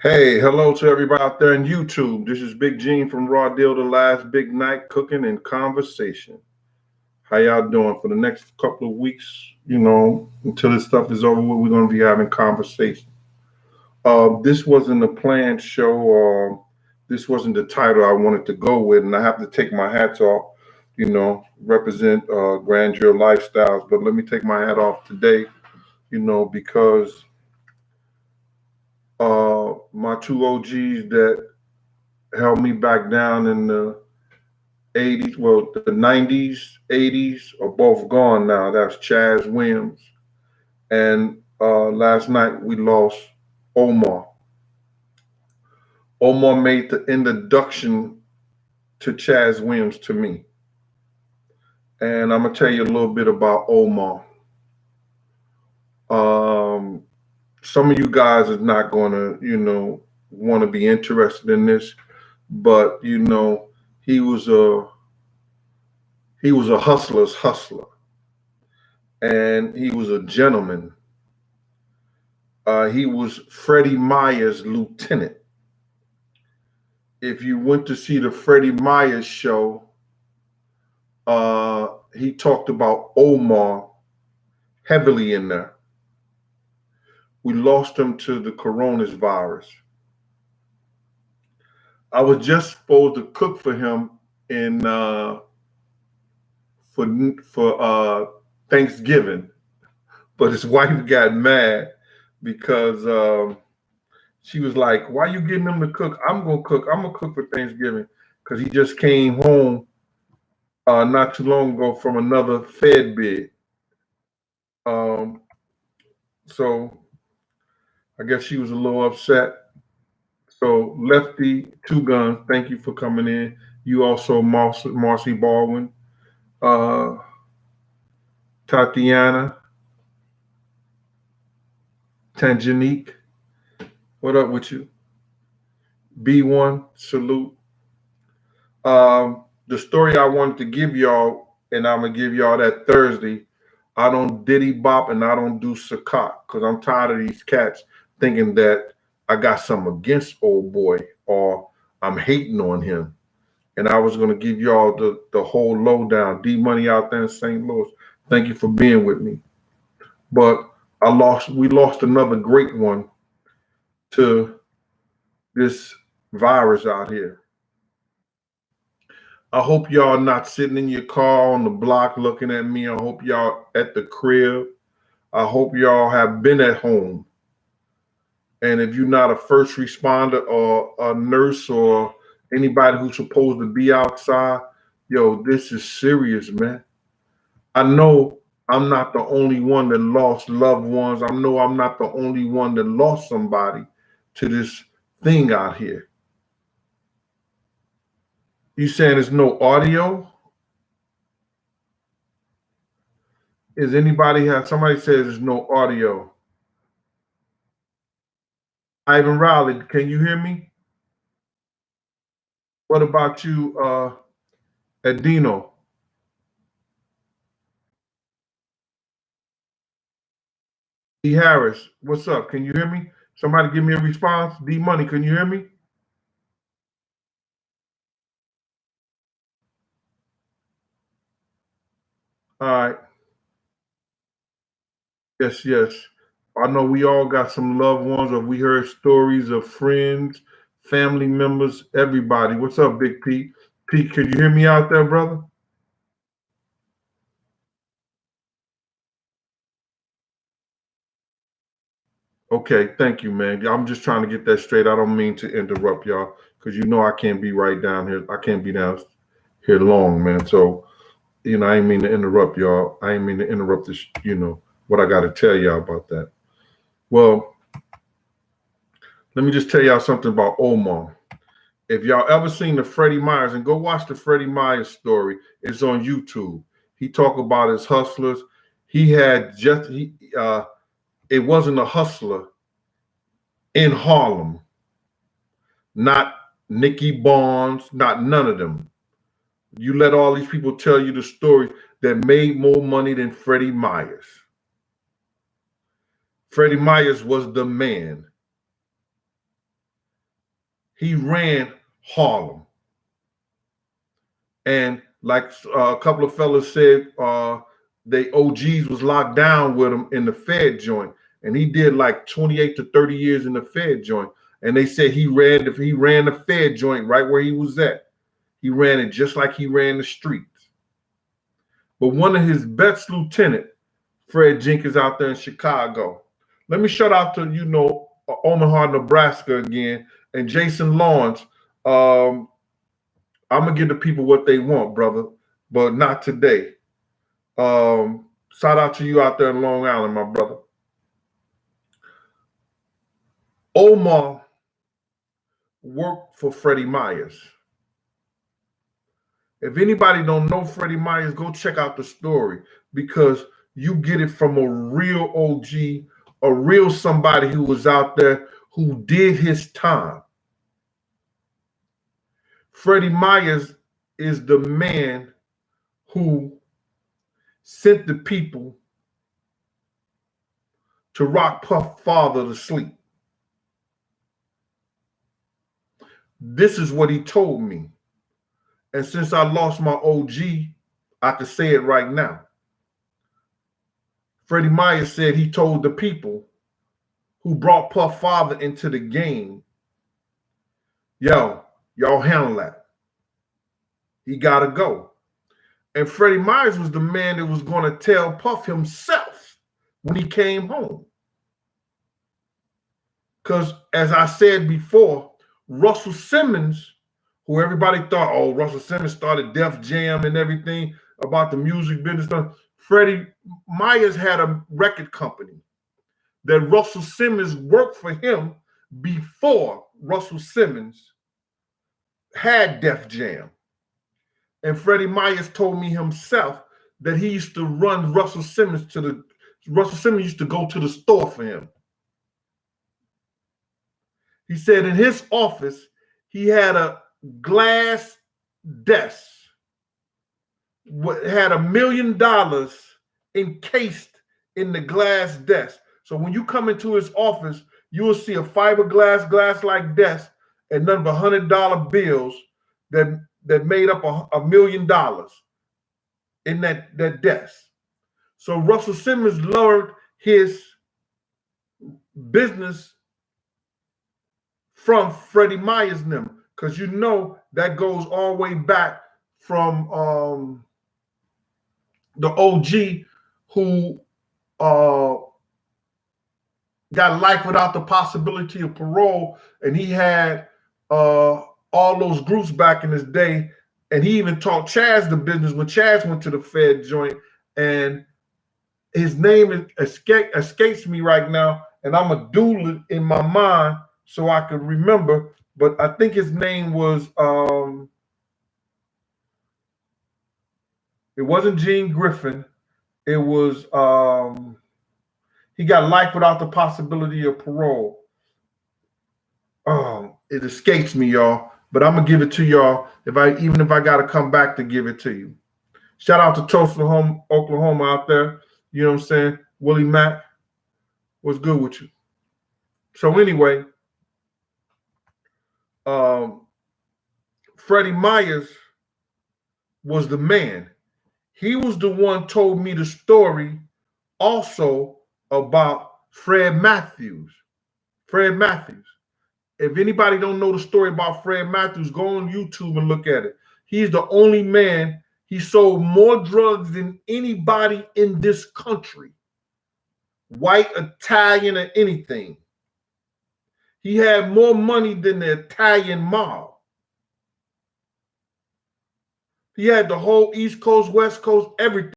Hey, hello to everybody out there on YouTube. This is Big Gene from Raw Deal, the last big night cooking and conversation. How y'all doing for the next couple of weeks? Until this stuff is over with, we're going to be having conversation. This wasn't a planned show. This wasn't the title I wanted to go with, and I have to take my hats off. Represent grandeur lifestyles. But let me take my hat off today. Because my two OGs that held me back down in the 80s, well, the 90s, 80s are both gone now. That's Chaz Williams. And last night we lost Omar. Omar made the introduction to Chaz Williams to me. And I'm going to tell you a little bit about Omar. Um, some of you guys are not going to, want to be interested in this, but, he was a hustler's hustler, and he was a gentleman. He was Freddie Myers' lieutenant. If you went to see the Freddie Myers show, he talked about Omar heavily in there. We lost him to the coronavirus. I was just supposed to cook for him in for Thanksgiving, but his wife got mad because she was like, "Why you getting him to cook? I'm gonna cook. I'm gonna cook for Thanksgiving," because he just came home not too long ago from another Fed bid. Um, so I guess she was a little upset. So Lefty Two Guns, thank you for coming in. You also Marcy Baldwin, uh, Tatiana, Tangenique. What up with you? B1, salute. The story I wanted to give y'all, and I'm gonna give y'all that Thursday. I don't diddy bop and I don't do sakat because I'm tired of these cats thinking that I got something against old boy or I'm hating on him. And I was gonna give y'all the whole lowdown. D Money out there in St. Louis. Thank you for being with me. But we lost another great one to this virus out here. I hope y'all not sitting in your car on the block looking at me. I hope y'all at the crib. I hope y'all have been at home. And if you're not a first responder or a nurse or anybody who's supposed to be outside, yo, this is serious, man. I know I'm not the only one that lost loved ones. I know I'm not the only one that lost somebody to this thing out here. You saying there's no audio? Is anybody have somebody says there's no audio? Ivan Riley, can you hear me? What about you, Adino? D Harris, what's up? Can you hear me? Somebody give me a response. D Money, can you hear me? All right. Yes, yes. I know we all got some loved ones, or we heard stories of friends, family members, everybody. What's up, Big Pete? Pete, can you hear me out there, brother? Okay, thank you, man. I'm just trying to get that straight. I don't mean to interrupt y'all because I can't be right down here. I can't be down here long, man. So, I ain't mean to interrupt y'all. I ain't mean to interrupt this, what I got to tell y'all about that. Well, let me just tell y'all something about Omar. If y'all ever seen the Freddie Myers, and go watch the Freddie Myers story, it's on YouTube. He talk about his hustlers. He had it wasn't a hustler in Harlem, not Nicky Barnes, not none of them. You let all these people tell you the stories that made more money than Freddie Myers. Freddie Myers was the man. he ran Harlem. And like a couple of fellas said, they OGs was locked down with him in the Fed joint. And he did like 28 to 30 years in the Fed joint. And they said he ran the Fed joint right where he was at. He ran it just like he ran the streets. But one of his best lieutenant, Fred Jenkins out there in Chicago. Let me shout out to, Omaha, Nebraska again, and Jason Lawrence. I'm going to give the people what they want, brother, but not today. Shout out to you out there in Long Island, my brother. Omar worked for Freddie Myers. If anybody don't know Freddie Myers, go check out the story, because you get it from a real OG, a real somebody who was out there who did his time. Freddie Myers is the man who sent the people to rock Puff father to sleep. This is what he told me. And since I lost my OG, I can say it right now. Freddie Myers said he told the people who brought Puff father into the game, yo, y'all handle that. He got to go. And Freddie Myers was the man that was going to tell Puff himself when he came home. Because as I said before, Russell Simmons, who everybody thought, oh, Russell Simmons started Def Jam and everything about the music business stuff. Freddie Myers had a record company that Russell Simmons worked for him before Russell Simmons had Def Jam. And Freddie Myers told me himself that he used to run Russell Simmons used to go to the store for him. He said in his office, he had a glass desk, had $1 million encased in the glass desk. So when you come into his office, you will see a fiberglass glass-like desk and nothing but $100 bills that made up $1 million in that desk. So Russell Simmons learned his business from Freddie Myers and them, because that goes all the way back from the OG who got life without the possibility of parole, and he had all those groups back in his day, and he even taught Chaz the business when Chaz went to the Fed joint, and his name escapes me right now, and I'm a doodle it in my mind so I could remember, but I think his name was it wasn't Gene Griffin. It was he got life without the possibility of parole. It escapes me, y'all, but I'm gonna give it to y'all even if I gotta come back to give it to you. Shout out to Tulsa, Oklahoma out there. You know what I'm saying? Willie Mack, what's good with you? So anyway, Freddie Myers was the man. He was the one told me the story also about Fred Matthews. Fred Matthews. If anybody don't know the story about Fred Matthews, go on YouTube and look at it. He's the only man. He sold more drugs than anybody in this country, white, Italian, or anything. He had more money than the Italian mob. He had the whole East Coast, West Coast, everything.